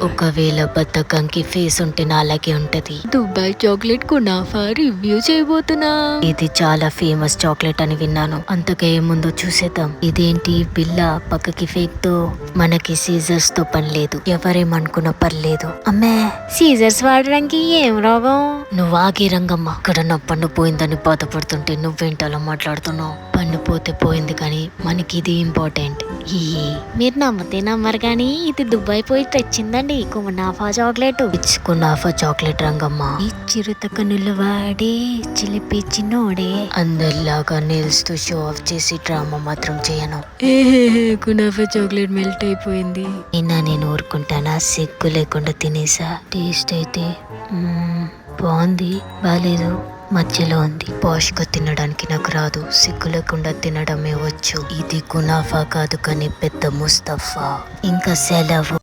ఒకవేళ బద్ధకంకి ఫేస్ ఉంటే నాలాగే ఉంటది. దుబాయ్ చాక్లెట్ కునాఫా రివ్యూ చేయబోతున్నా. ఇది చాలా ఫేమస్ చాక్లెట్ అని విన్నాను. అంతగా ఏముందో చూసేద్దాం. ఇదేంటి పిల్ల పక్కకి ఫేక్ తో? మనకి సీజర్స్ తో పని లేదు. ఎవరేమనుకున్నా పర్లేదు. అమ్మే సీజర్స్ వాడడానికి ఏం రోగం? నువ్వు ఆగే రంగమ్మ. ఇక్కడ నా పన్ను పోయిందని బాధపడుతుంటే నువ్వేంటలా మాట్లాడుతున్నావు? పన్ను పోతే పోయింది కానీ మనకి ఇది ఇంపార్టెంట్. మీరు నమ్మితే నమ్మరు గాని ఇది దుబాయ్ పోయి తెచ్చిందండి kunafa chocolate. Kunafa chocolate Rangamma. ఈ చిరుత కనులు వాడే చిలిపి చిన్నోడే. అందరిలాగా నెయిల్స్ తో షో ఆఫ్ చేసి డ్రామా మాత్రం చేయను. కునాఫా చాక్లెట్ మెల్ట్ అయిపోయింది. నేను ఊరుకుంటానా? సిగ్గు లేకుండా తినేసా. టేస్ట్ అయితే బాగుంది, బాలేదు, మధ్యలో ఉంది. పాష్ గా తినడానికి నాకు రాదు, సిగ్గు లేకుండా తినడమే వచ్చు. ఇది కునాఫా కాదు కానీ పెద్ద ముస్తఫా. ఇంకా సెలవు.